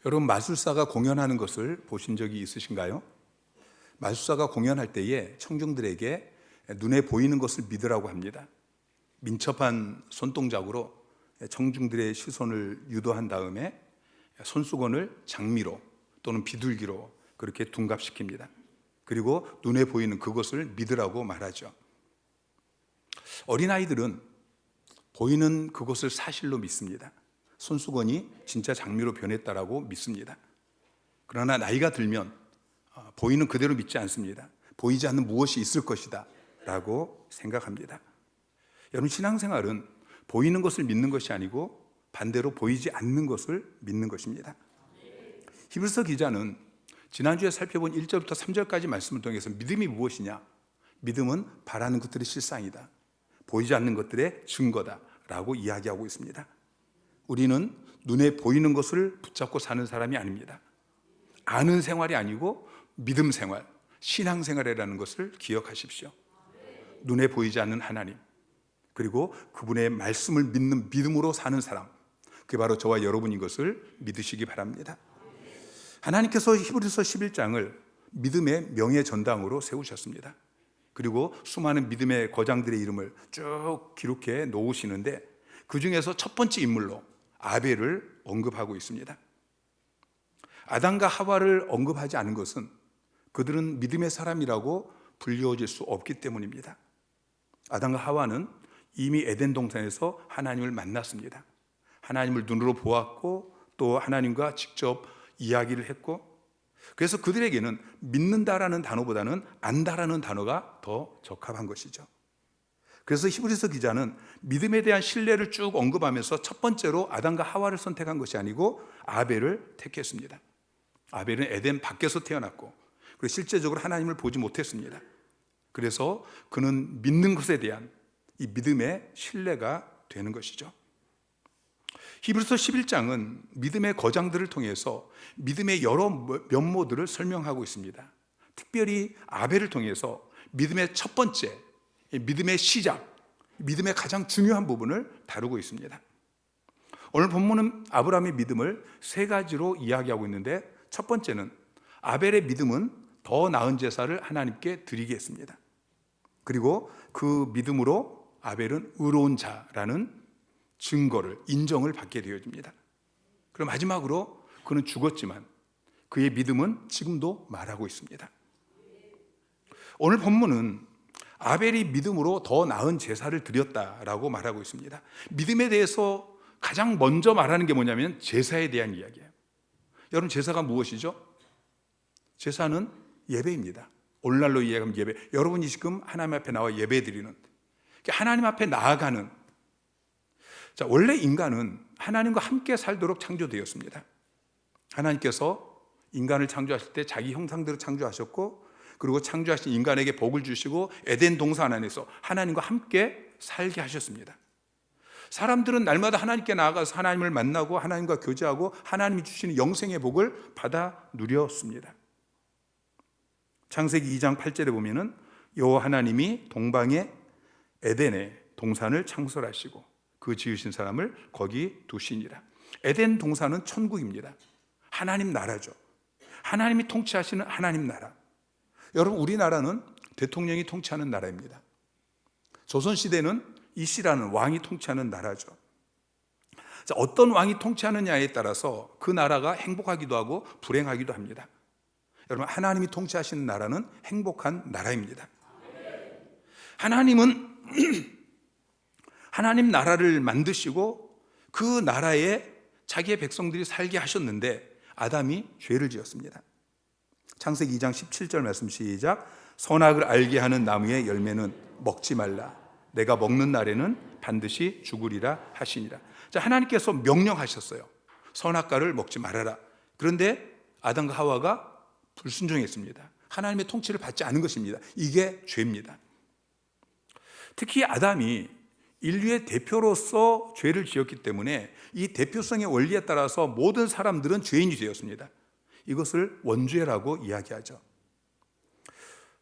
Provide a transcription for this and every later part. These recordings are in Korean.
여러분, 마술사가 공연하는 것을 보신 적이 있으신가요? 마술사가 공연할 때에 청중들에게 눈에 보이는 것을 믿으라고 합니다. 민첩한 손동작으로 청중들의 시선을 유도한 다음에 손수건을 장미로 또는 비둘기로 그렇게 둔갑시킵니다. 그리고 눈에 보이는 그것을 믿으라고 말하죠. 어린아이들은 보이는 그것을 사실로 믿습니다. 손수건이 진짜 장미로 변했다라고 믿습니다. 그러나 나이가 들면 보이는 그대로 믿지 않습니다. 보이지 않는 무엇이 있을 것이다 라고 생각합니다. 여러분, 신앙생활은 보이는 것을 믿는 것이 아니고 반대로 보이지 않는 것을 믿는 것입니다. 히브리서 기자는 지난주에 살펴본 1절부터 3절까지 말씀을 통해서 믿음이 무엇이냐? 믿음은 바라는 것들의 실상이다. 보이지 않는 것들의 증거다 라고 이야기하고 있습니다. 우리는 눈에 보이는 것을 붙잡고 사는 사람이 아닙니다. 아는 생활이 아니고 믿음 생활, 신앙 생활이라는 것을 기억하십시오. 눈에 보이지 않는 하나님, 그리고 그분의 말씀을 믿는 믿음으로 사는 사람, 그게 바로 저와 여러분인 것을 믿으시기 바랍니다. 하나님께서 히브리서 11장을 믿음의 명예전당으로 세우셨습니다. 그리고 수많은 믿음의 거장들의 이름을 쭉 기록해 놓으시는데 그 중에서 첫 번째 인물로 아벨을 언급하고 있습니다. 아담과 하와를 언급하지 않은 것은 그들은 믿음의 사람이라고 불리워질 수 없기 때문입니다. 아담과 하와는 이미 에덴 동산에서 하나님을 만났습니다. 하나님을 눈으로 보았고 또 하나님과 직접 이야기를 했고, 그래서 그들에게는 믿는다라는 단어보다는 안다라는 단어가 더 적합한 것이죠. 그래서 히브리서 기자는 믿음에 대한 신뢰를 쭉 언급하면서 첫 번째로 아담과 하와를 선택한 것이 아니고 아벨을 택했습니다. 아벨은 에덴 밖에서 태어났고 그리고 실제적으로 하나님을 보지 못했습니다. 그래서 그는 믿는 것에 대한 이 믿음의 신뢰가 되는 것이죠. 히브리서 11장은 믿음의 거장들을 통해서 믿음의 여러 면모들을 설명하고 있습니다. 특별히 아벨을 통해서 믿음의 첫 번째, 믿음의 시작, 믿음의 가장 중요한 부분을 다루고 있습니다. 오늘 본문은 아브라함의 믿음을 세 가지로 이야기하고 있는데, 첫 번째는 아벨의 믿음은 더 나은 제사를 하나님께 드리게 했습니다. 그리고 그 믿음으로 아벨은 의로운 자라는 증거를, 인정을 받게 되어집니다. 그럼 마지막으로 그는 죽었지만 그의 믿음은 지금도 말하고 있습니다. 오늘 본문은 아벨이 믿음으로 더 나은 제사를 드렸다라고 말하고 있습니다. 믿음에 대해서 가장 먼저 말하는 게 뭐냐면 제사에 대한 이야기예요. 여러분, 제사가 무엇이죠? 제사는 예배입니다. 오늘날로 이야기하면 예배. 여러분이 지금 하나님 앞에 나와 예배 드리는, 하나님 앞에 나아가는. 자, 원래 인간은 하나님과 함께 살도록 창조되었습니다. 하나님께서 인간을 창조하실 때 자기 형상대로 창조하셨고, 그리고 창조하신 인간에게 복을 주시고 에덴 동산 안에서 하나님과 함께 살게 하셨습니다. 사람들은 날마다 하나님께 나아가서 하나님을 만나고 하나님과 교제하고 하나님이 주시는 영생의 복을 받아 누렸습니다. 창세기 2장 8절에 보면은 여호와 하나님이 동방의 에덴에 동산을 창설하시고 그 지으신 사람을 거기 두시니라. 에덴 동산은 천국입니다. 하나님 나라죠. 하나님이 통치하시는 하나님 나라. 여러분, 우리나라는 대통령이 통치하는 나라입니다. 조선시대는 이씨라는 왕이 통치하는 나라죠. 자, 어떤 왕이 통치하느냐에 따라서 그 나라가 행복하기도 하고 불행하기도 합니다. 여러분, 하나님이 통치하시는 나라는 행복한 나라입니다. 하나님은 하나님 나라를 만드시고 그 나라에 자기의 백성들이 살게 하셨는데 아담이 죄를 지었습니다. 창세기 2장 17절 말씀 시작. 선악을 알게 하는 나무의 열매는 먹지 말라. 내가 먹는 날에는 반드시 죽으리라 하시니라. 자, 하나님께서 명령하셨어요. 선악과를 먹지 말아라. 그런데 아담과 하와가 불순종했습니다. 하나님의 통치를 받지 않은 것입니다. 이게 죄입니다. 특히 아담이 인류의 대표로서 죄를 지었기 때문에 이 대표성의 원리에 따라서 모든 사람들은 죄인이 되었습니다. 이것을 원죄라고 이야기하죠.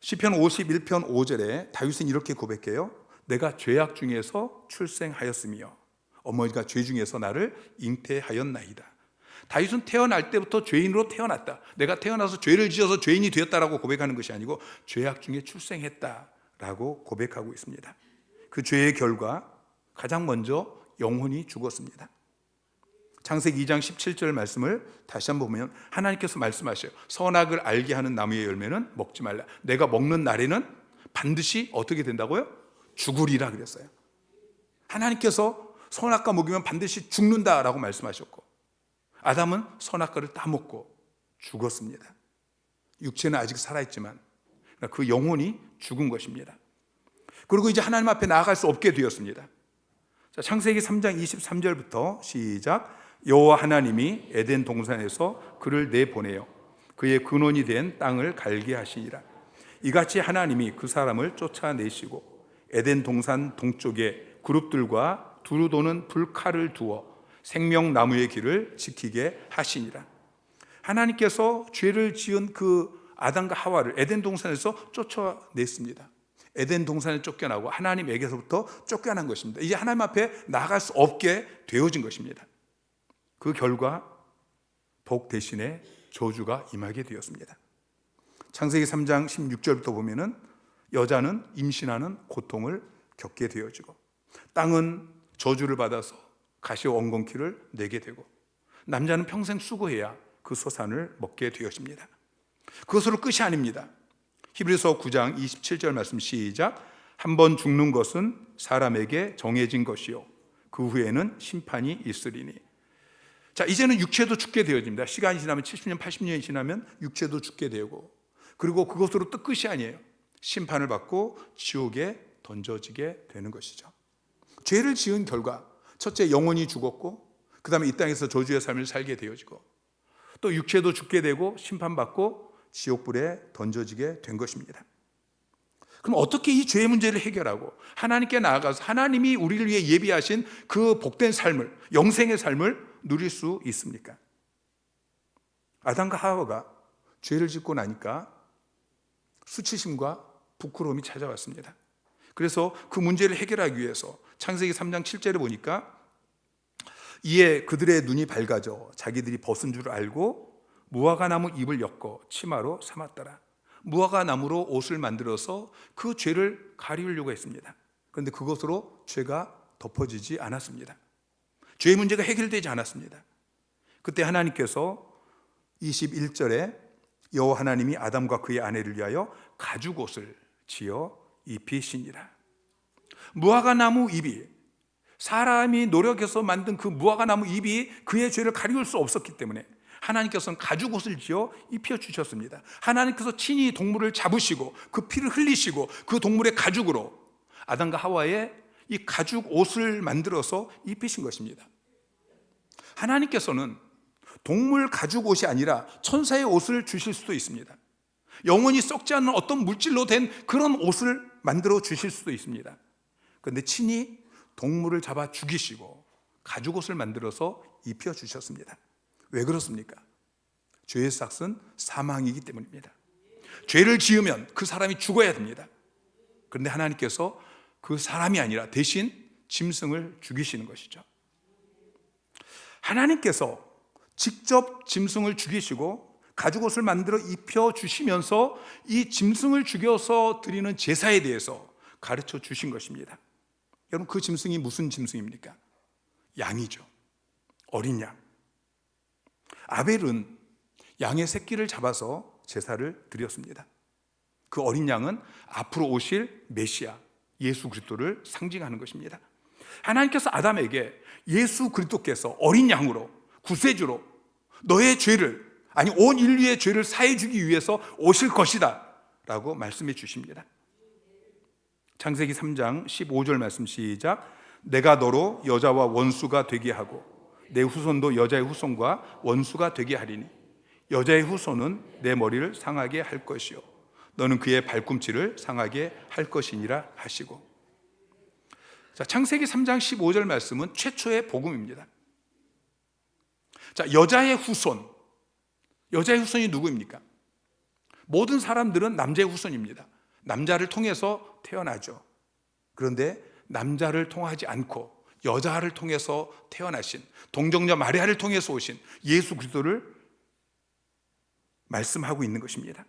시편 51편 5절에 다윗은 이렇게 고백해요. 내가 죄악 중에서 출생하였으며 어머니가 죄 중에서 나를 잉태하였나이다. 다윗은 태어날 때부터 죄인으로 태어났다. 내가 태어나서 죄를 지어서 죄인이 되었다라고 고백하는 것이 아니고 죄악 중에 출생했다라고 고백하고 있습니다. 그 죄의 결과 가장 먼저 영혼이 죽었습니다. 창세기 2장 17절 말씀을 다시 한번 보면 하나님께서 말씀하셔요. 선악을 알게 하는 나무의 열매는 먹지 말라. 내가 먹는 날에는 반드시 어떻게 된다고요? 죽으리라 그랬어요. 하나님께서 선악과 먹이면 반드시 죽는다라고 말씀하셨고, 아담은 선악과를 다 먹고 죽었습니다. 육체는 아직 살아있지만 그 영혼이 죽은 것입니다. 그리고 이제 하나님 앞에 나아갈 수 없게 되었습니다. 자, 창세기 3장 23절부터 시작. 여호와 하나님이 에덴 동산에서 그를 내보내어 그의 근원이 된 땅을 갈게 하시니라. 이같이 하나님이 그 사람을 쫓아내시고 에덴 동산 동쪽에 그룹들과 두루 도는 불칼을 두어 생명나무의 길을 지키게 하시니라. 하나님께서 죄를 지은 그 아담과 하와를 에덴 동산에서 쫓아냈습니다. 에덴 동산에 쫓겨나고 하나님에게서부터 쫓겨난 것입니다. 이제 하나님 앞에 나아갈 수 없게 되어진 것입니다. 그 결과 복 대신에 저주가 임하게 되었습니다. 창세기 3장 16절부터 보면은 여자는 임신하는 고통을 겪게 되어지고, 땅은 저주를 받아서 가시 엉겅퀴를 내게 되고, 남자는 평생 수고해야 그 소산을 먹게 되어집니다. 그것으로 끝이 아닙니다. 히브리서 9장 27절 말씀 시작. 한 번 죽는 것은 사람에게 정해진 것이요 그 후에는 심판이 있으리니. 자, 이제는 육체도 죽게 되어집니다. 시간이 지나면 70년 80년이 지나면 육체도 죽게 되고, 그리고 그것으로 또 끝이 아니에요. 심판을 받고 지옥에 던져지게 되는 것이죠. 죄를 지은 결과 첫째 영혼이 죽었고, 그 다음에 이 땅에서 저주의 삶을 살게 되어지고, 또 육체도 죽게 되고 심판받고 지옥불에 던져지게 된 것입니다. 그럼 어떻게 이 죄의 문제를 해결하고 하나님께 나아가서 하나님이 우리를 위해 예비하신 그 복된 삶을, 영생의 삶을 누릴 수 있습니까? 아담과 하와가 죄를 짓고 나니까 수치심과 부끄러움이 찾아왔습니다. 그래서 그 문제를 해결하기 위해서 창세기 3장 7절에 보니까 이에 그들의 눈이 밝아져 자기들이 벗은 줄 알고 무화과 나무 잎을 엮어 치마로 삼았더라. 무화과 나무로 옷을 만들어서 그 죄를 가리우려고 했습니다. 그런데 그것으로 죄가 덮어지지 않았습니다. 죄의 문제가 해결되지 않았습니다. 그때 하나님께서 21절에 여호와 하나님이 아담과 그의 아내를 위하여 가죽옷을 지어 입히시니라. 무화과 나무 잎이, 사람이 노력해서 만든 그 무화과 나무 잎이 그의 죄를 가리울 수 없었기 때문에 하나님께서는 가죽옷을 지어 입혀주셨습니다. 하나님께서 친히 동물을 잡으시고 그 피를 흘리시고 그 동물의 가죽으로 아담과 하와의 이 가죽옷을 만들어서 입히신 것입니다. 하나님께서는 동물 가죽옷이 아니라 천사의 옷을 주실 수도 있습니다. 영원히 썩지 않는 어떤 물질로 된 그런 옷을 만들어 주실 수도 있습니다. 그런데 친히 동물을 잡아 죽이시고 가죽옷을 만들어서 입혀주셨습니다. 왜 그렇습니까? 죄의 삭은 사망이기 때문입니다. 죄를 지으면 그 사람이 죽어야 됩니다. 그런데 하나님께서 그 사람이 아니라 대신 짐승을 죽이시는 것이죠. 하나님께서 직접 짐승을 죽이시고 가죽옷을 만들어 입혀주시면서 이 짐승을 죽여서 드리는 제사에 대해서 가르쳐 주신 것입니다. 여러분, 그 짐승이 무슨 짐승입니까? 양이죠. 어린 양. 아벨은 양의 새끼를 잡아서 제사를 드렸습니다. 그 어린 양은 앞으로 오실 메시아 예수 그리스도를 상징하는 것입니다. 하나님께서 아담에게 예수 그리스도께서 어린 양으로, 구세주로 너의 죄를, 아니 온 인류의 죄를 사해 주기 위해서 오실 것이다 라고 말씀해 주십니다. 창세기 3장 15절 말씀 시작. 내가 너로 여자와 원수가 되게 하고 내 후손도 여자의 후손과 원수가 되게 하리니 여자의 후손은 내 머리를 상하게 할 것이요 너는 그의 발꿈치를 상하게 할 것이니라 하시고. 자, 창세기 3장 15절 말씀은 최초의 복음입니다. 자, 여자의 후손이 누구입니까? 모든 사람들은 남자의 후손입니다. 남자를 통해서 태어나죠. 그런데 남자를 통하지 않고 여자를 통해서 태어나신, 동정녀 마리아를 통해서 오신 예수 그리스도를 말씀하고 있는 것입니다.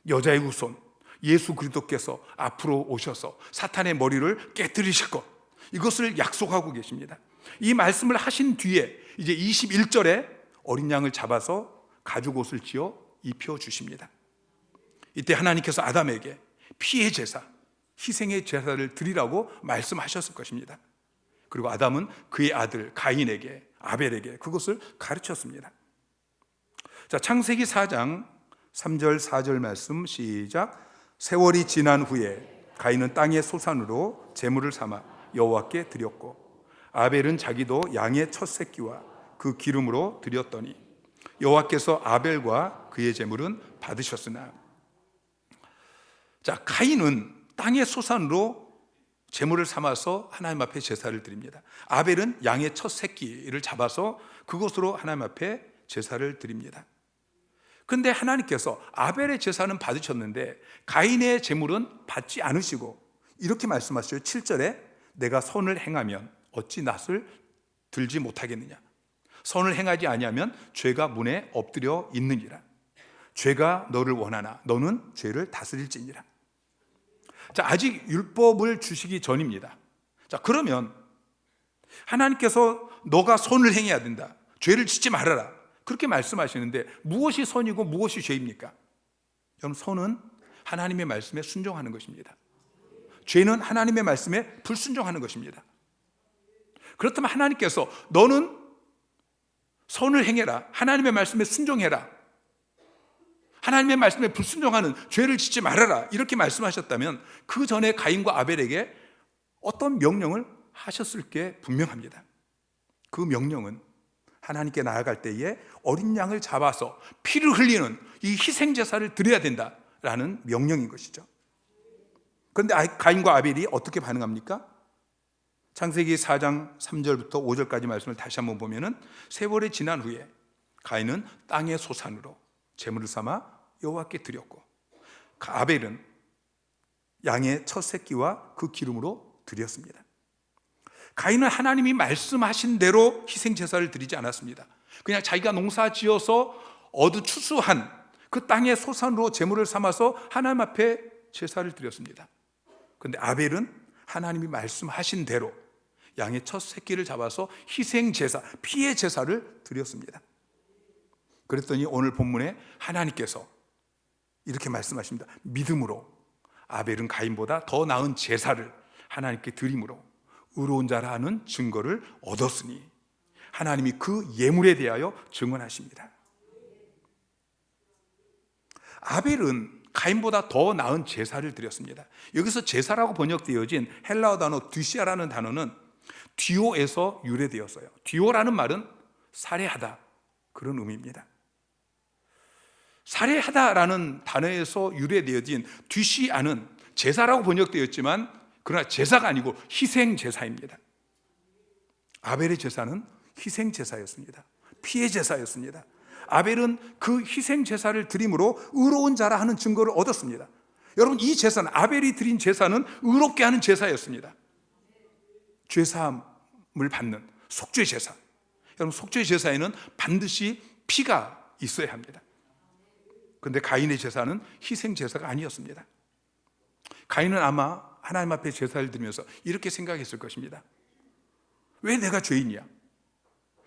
여자의 후손 예수 그리스도께서 앞으로 오셔서 사탄의 머리를 깨뜨리실 것, 이것을 약속하고 계십니다. 이 말씀을 하신 뒤에 이제 21절에 어린 양을 잡아서 가죽옷을 지어 입혀 주십니다. 이때 하나님께서 아담에게 피의 제사, 희생의 제사를 드리라고 말씀하셨을 것입니다. 그리고 아담은 그의 아들 가인에게, 아벨에게 그것을 가르쳤습니다. 자, 창세기 4장 3절 4절 말씀 시작. 세월이 지난 후에 가인은 땅의 소산으로 제물을 삼아 여호와께 드렸고 아벨은 자기도 양의 첫 새끼와 그 기름으로 드렸더니 여호와께서 아벨과 그의 제물은 받으셨으나. 자, 가인은 땅의 소산으로 제물을 삼아서 하나님 앞에 제사를 드립니다. 아벨은 양의 첫 새끼를 잡아서 그것으로 하나님 앞에 제사를 드립니다. 근데 하나님께서 아벨의 제사는 받으셨는데 가인의 제물은 받지 않으시고 이렇게 말씀하셨어요. 7절에 내가 선을 행하면 어찌 낫을 들지 못하겠느냐. 선을 행하지 아니하면 죄가 문에 엎드려 있느니라. 죄가 너를 원하나 너는 죄를 다스릴지니라. 자, 아직 율법을 주시기 전입니다. 자, 그러면 하나님께서 너가 선을 행해야 된다, 죄를 짓지 말아라, 그렇게 말씀하시는데 무엇이 선이고 무엇이 죄입니까? 여러분, 선은 하나님의 말씀에 순종하는 것입니다. 죄는 하나님의 말씀에 불순종하는 것입니다. 그렇다면 하나님께서 너는 선을 행해라, 하나님의 말씀에 순종해라, 하나님의 말씀에 불순종하는 죄를 짓지 말아라, 이렇게 말씀하셨다면 그 전에 가인과 아벨에게 어떤 명령을 하셨을 게 분명합니다. 그 명령은 하나님께 나아갈 때에 어린 양을 잡아서 피를 흘리는 이 희생제사를 드려야 된다라는 명령인 것이죠. 그런데 가인과 아벨이 어떻게 반응합니까? 창세기 4장 3절부터 5절까지 말씀을 다시 한번 보면은 세월이 지난 후에 가인은 땅의 소산으로 제물을 삼아 여호와께 드렸고 아벨은 양의 첫 새끼와 그 기름으로 드렸습니다. 가인은 하나님이 말씀하신 대로 희생 제사를 드리지 않았습니다. 그냥 자기가 농사 지어서 얻어 추수한 그 땅의 소산으로 제물을 삼아서 하나님 앞에 제사를 드렸습니다. 그런데 아벨은 하나님이 말씀하신 대로 양의 첫 새끼를 잡아서 희생 제사, 피의 제사를 드렸습니다. 그랬더니 오늘 본문에 하나님께서 이렇게 말씀하십니다. 믿음으로 아벨은 가인보다 더 나은 제사를 하나님께 드림으로 의로운 자라 하는 증거를 얻었으니 하나님이 그 예물에 대하여 증언하십니다. 아벨은 가인보다 더 나은 제사를 드렸습니다. 여기서 제사라고 번역되어진 헬라어 단어 뒤시아라는 단어는 디오에서 유래되었어요. 디오라는 말은 살해하다, 그런 의미입니다. 살해하다라는 단어에서 유래되어진 뒤시아는 제사라고 번역되었지만 그러나 제사가 아니고 희생제사입니다. 아벨의 제사는 희생제사였습니다. 피의 제사였습니다. 아벨은 그 희생제사를 드림으로 의로운 자라 하는 증거를 얻었습니다. 여러분, 이 제사는, 아벨이 드린 제사는 의롭게 하는 제사였습니다. 죄사함을 받는 속죄제사. 여러분, 속죄제사에는 반드시 피가 있어야 합니다. 그런데 가인의 제사는 희생제사가 아니었습니다. 가인은 아마 하나님 앞에 제사를 드리면서 이렇게 생각했을 것입니다. 왜 내가 죄인이야?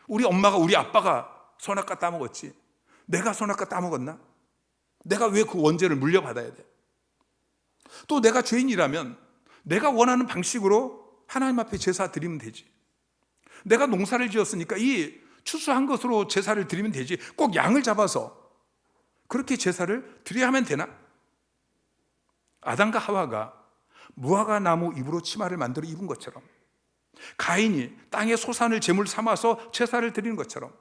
우리 엄마가, 우리 아빠가 선악과 따먹었지, 내가 선악과 따먹었나? 내가 왜 그 원죄를 물려받아야 돼? 또 내가 죄인이라면 내가 원하는 방식으로 하나님 앞에 제사 드리면 되지. 내가 농사를 지었으니까 이 추수한 것으로 제사를 드리면 되지, 꼭 양을 잡아서 그렇게 제사를 드려야만 되나? 아담과 하와가 무화과 나무 잎으로 치마를 만들어 입은 것처럼, 가인이 땅의 소산을 제물 삼아서 제사를 드리는 것처럼,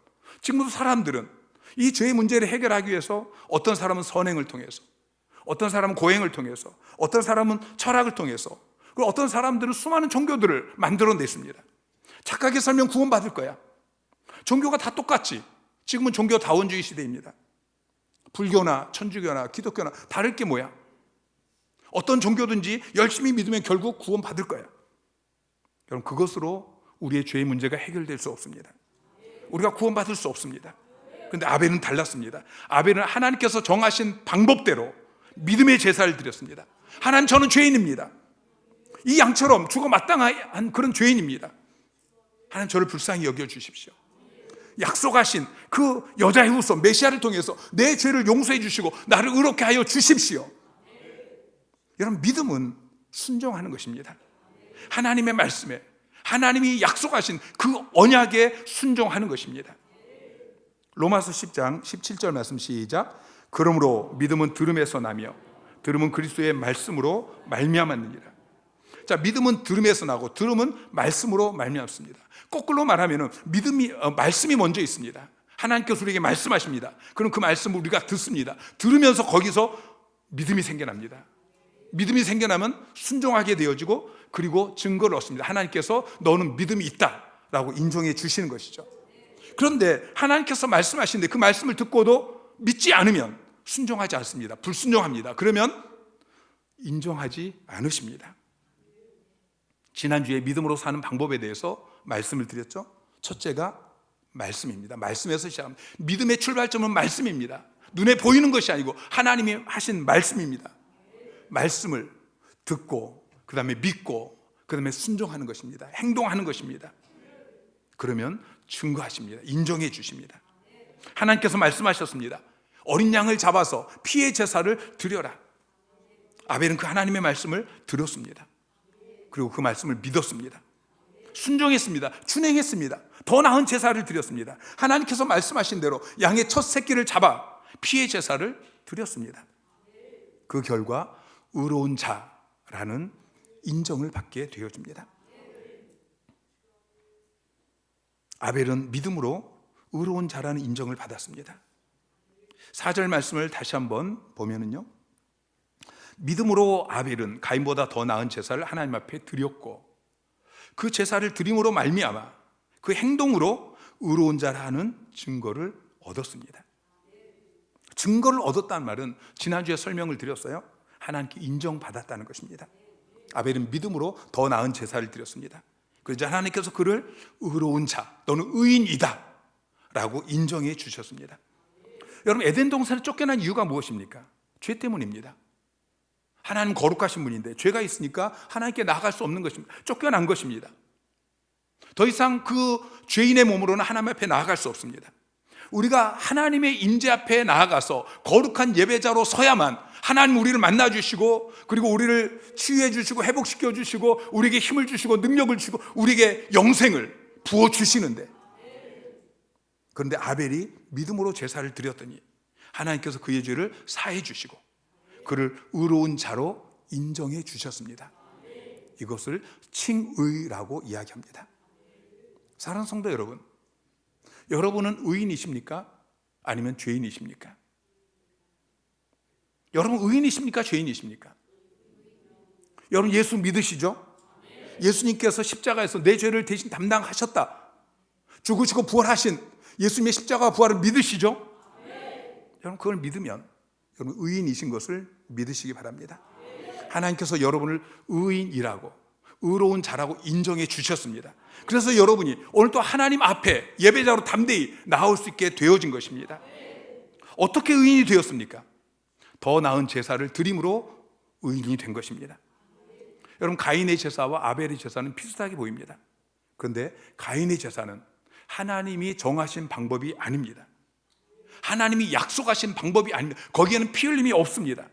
지금도 사람들은 이 죄의 문제를 해결하기 위해서 어떤 사람은 선행을 통해서, 어떤 사람은 고행을 통해서, 어떤 사람은 철학을 통해서, 그리고 어떤 사람들은 수많은 종교들을 만들어냈습니다. 착하게 살면 구원받을 거야. 종교가 다 똑같지. 지금은 종교 다원주의 시대입니다. 불교나 천주교나 기독교나 다를 게 뭐야? 어떤 종교든지 열심히 믿으면 결국 구원받을 거야. 여러분, 그것으로 우리의 죄의 문제가 해결될 수 없습니다. 우리가 구원받을 수 없습니다. 그런데 아벨은 달랐습니다. 아벨은 하나님께서 정하신 방법대로 믿음의 제사를 드렸습니다. 하나님, 저는 죄인입니다. 이 양처럼 죽어 마땅한 그런 죄인입니다. 하나님, 저를 불쌍히 여겨주십시오. 약속하신 그 여자의 후손 메시아를 통해서 내 죄를 용서해 주시고 나를 의롭게 하여 주십시오. 여러분, 믿음은 순종하는 것입니다. 하나님의 말씀에, 하나님이 약속하신 그 언약에 순종하는 것입니다. 로마서 10장 17절 말씀 시작. 그러므로 믿음은 들음에서 나며 들음은 그리스도의 말씀으로 말미암았느니라. 자, 믿음은 들음에서 나고 들음은 말씀으로 말미암습니다. 거꾸로 말하면 말씀이 먼저 있습니다. 하나님께서 우리에게 말씀하십니다. 그럼 그 말씀을 우리가 듣습니다. 들으면서 거기서 믿음이 생겨납니다. 믿음이 생겨나면 순종하게 되어지고 그리고 증거를 얻습니다. 하나님께서 너는 믿음이 있다라고 인정해 주시는 것이죠. 그런데 하나님께서 말씀하시는데 그 말씀을 듣고도 믿지 않으면 순종하지 않습니다. 불순종합니다. 그러면 인정하지 않으십니다. 지난주에 믿음으로 사는 방법에 대해서 말씀을 드렸죠. 첫째가 말씀입니다. 말씀에서 시작합니다. 믿음의 출발점은 말씀입니다. 눈에 보이는 것이 아니고 하나님이 하신 말씀입니다. 말씀을 듣고 그 다음에 믿고 그 다음에 순종하는 것입니다. 행동하는 것입니다. 그러면 증거하십니다. 인정해 주십니다. 하나님께서 말씀하셨습니다. 어린 양을 잡아서 피의 제사를 드려라. 아벨은 그 하나님의 말씀을 들었습니다. 그리고 그 말씀을 믿었습니다. 순종했습니다. 준행했습니다. 더 나은 제사를 드렸습니다. 하나님께서 말씀하신 대로 양의 첫 새끼를 잡아 피의 제사를 드렸습니다. 그 결과 의로운 자라는 인정을 받게 되어집니다. 아벨은 믿음으로 의로운 자라는 인정을 받았습니다. 4절 말씀을 다시 한번 보면은요, 믿음으로 아벨은 가인보다 더 나은 제사를 하나님 앞에 드렸고 그 제사를 드림으로 말미암아 그 행동으로 의로운 자라는 증거를 얻었습니다. 증거를 얻었다는 말은 지난주에 설명을 드렸어요. 하나님께 인정받았다는 것입니다. 아벨은 믿음으로 더 나은 제사를 드렸습니다. 그래서 하나님께서 그를 의로운 자, 너는 의인이다 라고 인정해 주셨습니다. 여러분, 에덴 동산에 쫓겨난 이유가 무엇입니까? 죄 때문입니다. 하나님 거룩하신 분인데 죄가 있으니까 하나님께 나아갈 수 없는 것입니다. 쫓겨난 것입니다. 더 이상 그 죄인의 몸으로는 하나님 앞에 나아갈 수 없습니다. 우리가 하나님의 임재 앞에 나아가서 거룩한 예배자로 서야만 하나님 우리를 만나 주시고 그리고 우리를 치유해 주시고 회복시켜 주시고 우리에게 힘을 주시고 능력을 주시고 우리에게 영생을 부어 주시는데, 그런데 아벨이 믿음으로 제사를 드렸더니 하나님께서 그의 죄를 사해 주시고 그를 의로운 자로 인정해 주셨습니다. 이것을 칭의라고 이야기합니다. 사랑하는 성도 여러분, 여러분은 의인이십니까? 아니면 죄인이십니까? 여러분 의인이십니까? 죄인이십니까? 여러분 예수 믿으시죠? 예수님께서 십자가에서 내 죄를 대신 담당하셨다, 죽으시고 부활하신 예수님의 십자가 부활을 믿으시죠? 여러분 그걸 믿으면 여러분 의인이신 것을 믿으시기 바랍니다. 하나님께서 여러분을 의인이라고 의로운 자라고 인정해 주셨습니다. 그래서 여러분이 오늘 또 하나님 앞에 예배자로 담대히 나올 수 있게 되어진 것입니다. 어떻게 의인이 되었습니까? 더 나은 제사를 드림으로 의인이 된 것입니다. 여러분 가인의 제사와 아벨의 제사는 비슷하게 보입니다. 그런데 가인의 제사는 하나님이 정하신 방법이 아닙니다. 하나님이 약속하신 방법이 아닙니다. 거기에는 피 흘림이 없습니다.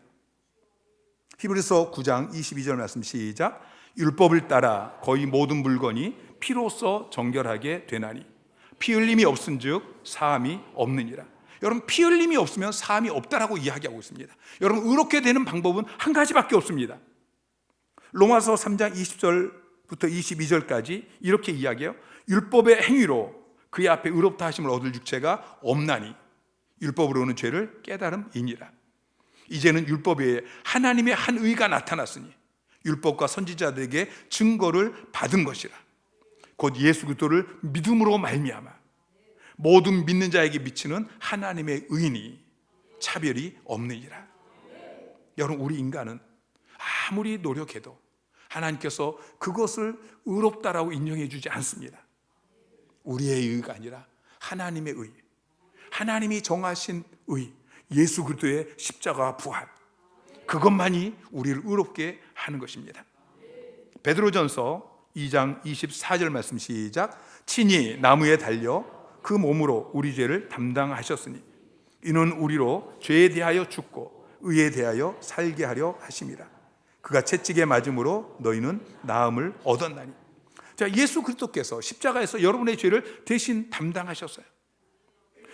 히브리서 9장 22절 말씀 시작. 율법을 따라 거의 모든 물건이 피로써 정결하게 되나니 피 흘림이 없은즉 사함이 없느니라. 여러분 피 흘림이 없으면 사함이 없다라고 이야기하고 있습니다. 여러분 의롭게 되는 방법은 한 가지밖에 없습니다. 로마서 3장 20절부터 22절까지 이렇게 이야기해요. 율법의 행위로 그의 앞에 의롭다 하심을 얻을 육체가 없나니 율법으로는 죄를 깨달음이니라. 이제는 율법 외에 하나님의 한 의가 나타났으니 율법과 선지자들에게 증거를 받은 것이라. 곧 예수 그리스도를 믿음으로 말미암아 모든 믿는 자에게 미치는 하나님의 의인이 차별이 없느니라. 여러분 우리 인간은 아무리 노력해도 하나님께서 그것을 의롭다라고 인정해 주지 않습니다. 우리의 의가 아니라 하나님의 의, 하나님이 정하신 의, 예수 그리스도의 십자가와 부활, 그것만이 우리를 의롭게 하는 것입니다. 베드로전서 2장 24절 말씀 시작. 친히 나무에 달려 그 몸으로 우리 죄를 담당하셨으니 이는 우리로 죄에 대하여 죽고 의에 대하여 살게 하려 하심이라. 그가 채찍에 맞음으로 너희는 나음을 얻었나니. 자, 예수 그리스도께서 십자가에서 여러분의 죄를 대신 담당하셨어요.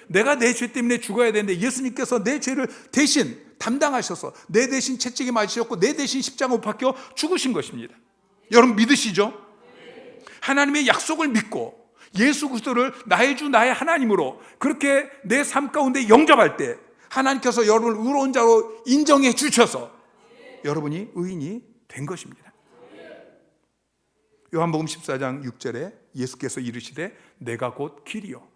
내가 내 죄 때문에 죽어야 되는데 예수님께서 내 죄를 대신 담당하셔서 내 대신 채찍에 맞으셨고 내 대신 십자가 못 박혀 죽으신 것입니다. 여러분 믿으시죠? 하나님의 약속을 믿고 예수 그리스도를 나의 주 나의 하나님으로 그렇게 내 삶 가운데 영접할 때 하나님께서 여러분을 의로운 자로 인정해 주셔서 여러분이 의인이 된 것입니다. 요한복음 14장 6절에 예수께서 이르시되 내가 곧 길이요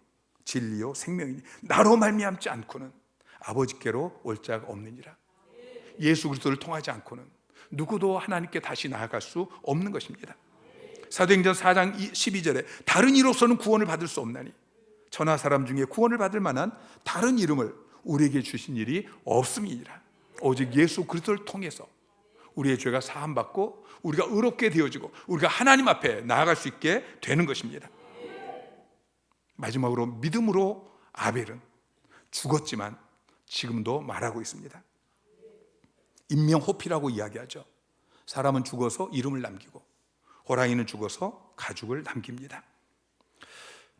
진리요 생명이니 나로 말미암지 않고는 아버지께로 올 자가 없느니라. 예수 그리스도를 통하지 않고는 누구도 하나님께 다시 나아갈 수 없는 것입니다. 사도행전 4장 12절에 다른 이로서는 구원을 받을 수 없나니 천하 사람 중에 구원을 받을 만한 다른 이름을 우리에게 주신 일이 없음이니라. 오직 예수 그리스도를 통해서 우리의 죄가 사함받고 우리가 의롭게 되어지고 우리가 하나님 앞에 나아갈 수 있게 되는 것입니다. 마지막으로 믿음으로 아벨은 죽었지만 지금도 말하고 있습니다. 인명호피라고 이야기하죠. 사람은 죽어서 이름을 남기고 호랑이는 죽어서 가죽을 남깁니다.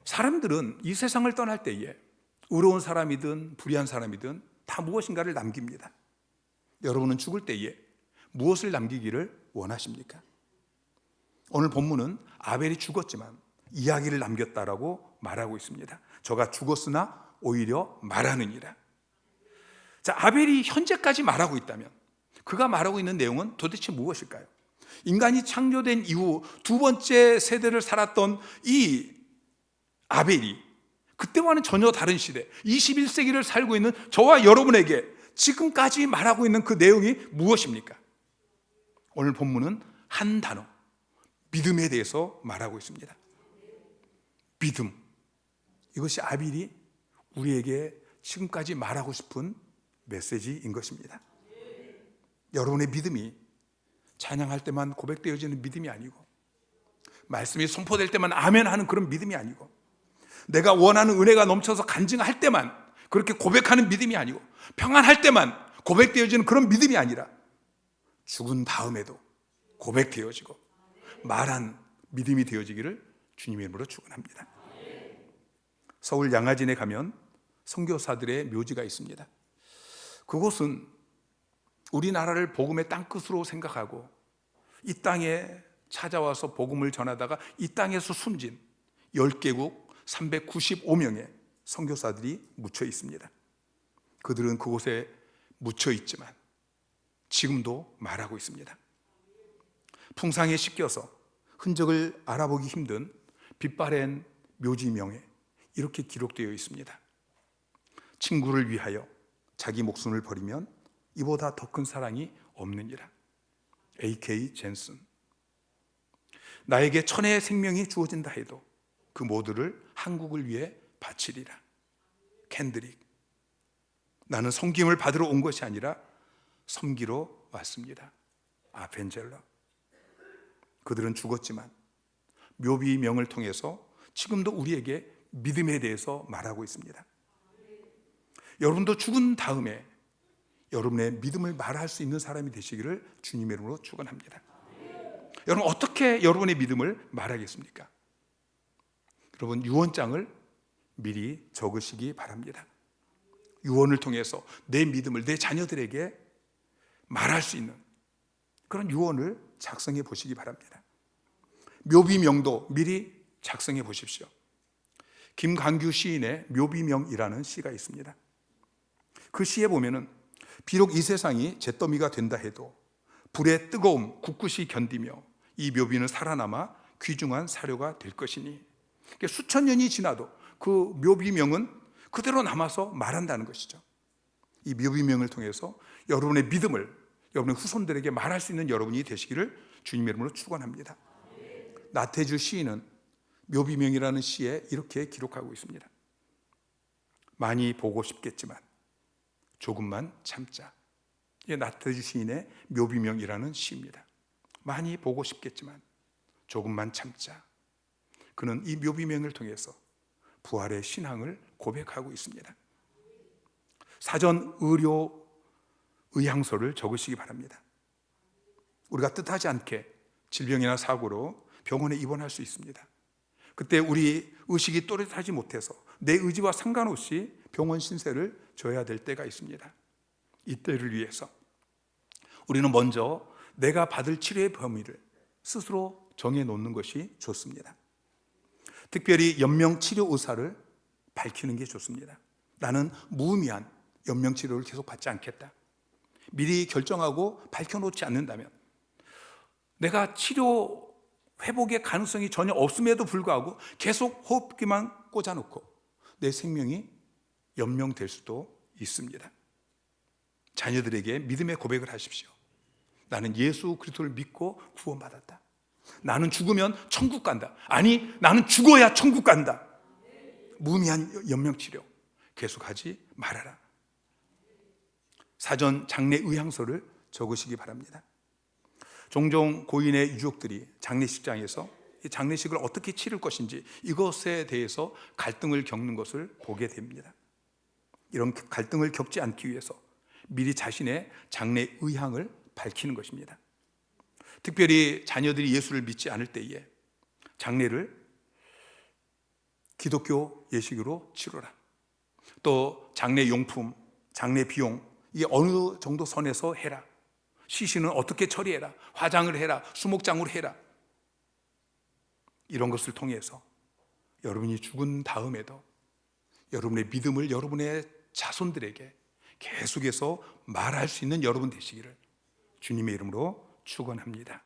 사람들은 이 세상을 떠날 때에 의로운 사람이든 불의한 사람이든 다 무엇인가를 남깁니다. 여러분은 죽을 때에 무엇을 남기기를 원하십니까? 오늘 본문은 아벨이 죽었지만 이야기를 남겼다라고 말하고 있습니다. 저가 죽었으나 오히려 말하느니라. 자, 아벨이 현재까지 말하고 있다면 그가 말하고 있는 내용은 도대체 무엇일까요? 인간이 창조된 이후 두 번째 세대를 살았던 이 아벨이 그때와는 전혀 다른 시대 21세기를 살고 있는 저와 여러분에게 지금까지 말하고 있는 그 내용이 무엇입니까? 오늘 본문은 한 단어, 믿음에 대해서 말하고 있습니다. 믿음. 이것이 아벨이 우리에게 지금까지 말하고 싶은 메시지인 것입니다. 여러분의 믿음이 찬양할 때만 고백되어지는 믿음이 아니고 말씀이 선포될 때만 아멘 하는 그런 믿음이 아니고 내가 원하는 은혜가 넘쳐서 간증할 때만 그렇게 고백하는 믿음이 아니고 평안할 때만 고백되어지는 그런 믿음이 아니라 죽은 다음에도 고백되어지고 말한 믿음이 되어지기를 주님의 이름으로 축원합니다. 서울 양화진에 가면 선교사들의 묘지가 있습니다. 그곳은 우리나라를 복음의 땅끝으로 생각하고 이 땅에 찾아와서 복음을 전하다가 이 땅에서 숨진 10개국 395명의 선교사들이 묻혀 있습니다. 그들은 그곳에 묻혀 있지만 지금도 말하고 있습니다. 풍상에 씻겨서 흔적을 알아보기 힘든 빛바랜 묘지명에 이렇게 기록되어 있습니다. 친구를 위하여 자기 목숨을 버리면 이보다 더 큰 사랑이 없느니라. A.K. 젠슨. 나에게 천혜의 생명이 주어진다 해도 그 모두를 한국을 위해 바치리라. 캔드릭. 나는 섬김을 받으러 온 것이 아니라 섬기러 왔습니다. 아펜젤러. 그들은 죽었지만 묘비명을 통해서 지금도 우리에게 믿음에 대해서 말하고 있습니다. 여러분도 죽은 다음에 여러분의 믿음을 말할 수 있는 사람이 되시기를 주님의 이름으로 축원합니다. 여러분 어떻게 여러분의 믿음을 말하겠습니까? 여러분 유언장을 미리 적으시기 바랍니다. 유언을 통해서 내 믿음을 내 자녀들에게 말할 수 있는 그런 유언을 작성해 보시기 바랍니다. 묘비명도 미리 작성해 보십시오. 김광규 시인의 묘비명이라는 시가 있습니다. 그 시에 보면은 비록 이 세상이 잿더미가 된다 해도 불의 뜨거움 굳굳이 견디며 이 묘비는 살아남아 귀중한 사료가 될 것이니 수천 년이 지나도 그 묘비명은 그대로 남아서 말한다는 것이죠. 이 묘비명을 통해서 여러분의 믿음을 여러분의 후손들에게 말할 수 있는 여러분이 되시기를 주님의 이름으로 축원합니다. 나태주 시인은 묘비명이라는 시에 이렇게 기록하고 있습니다. 많이 보고 싶겠지만 조금만 참자. 이게 나태주 시인의 묘비명이라는 시입니다. 많이 보고 싶겠지만 조금만 참자. 그는 이 묘비명을 통해서 부활의 신앙을 고백하고 있습니다. 사전 의료 의향서를 적으시기 바랍니다. 우리가 뜻하지 않게 질병이나 사고로 병원에 입원할 수 있습니다. 그때 우리 의식이 또렷하지 못해서 내 의지와 상관없이 병원 신세를 져야 될 때가 있습니다. 이때를 위해서 우리는 먼저 내가 받을 치료의 범위를 스스로 정해놓는 것이 좋습니다. 특별히 연명치료 의사를 밝히는 게 좋습니다. 나는 무의미한 연명치료를 계속 받지 않겠다. 미리 결정하고 밝혀놓지 않는다면 내가 치료 회복의 가능성이 전혀 없음에도 불구하고 계속 호흡기만 꽂아놓고 내 생명이 연명될 수도 있습니다. 자녀들에게 믿음의 고백을 하십시오. 나는 예수 그리스도를 믿고 구원받았다. 나는 죽으면 천국 간다. 아니, 나는 죽어야 천국 간다. 무의미한 연명치료 계속하지 말아라. 사전 장례 의향서를 적으시기 바랍니다. 종종 고인의 유족들이 장례식장에서 이 장례식을 어떻게 치를 것인지 이것에 대해서 갈등을 겪는 것을 보게 됩니다. 이런 갈등을 겪지 않기 위해서 미리 자신의 장례 의향을 밝히는 것입니다. 특별히 자녀들이 예수를 믿지 않을 때에 장례를 기독교 예식으로 치러라. 또 장례 용품, 장례 비용 이게 어느 정도 선에서 해라. 시신은 어떻게 처리해라. 화장을 해라. 수목장으로 해라. 이런 것을 통해서 여러분이 죽은 다음에도 여러분의 믿음을 여러분의 자손들에게 계속해서 말할 수 있는 여러분 되시기를 주님의 이름으로 축원합니다.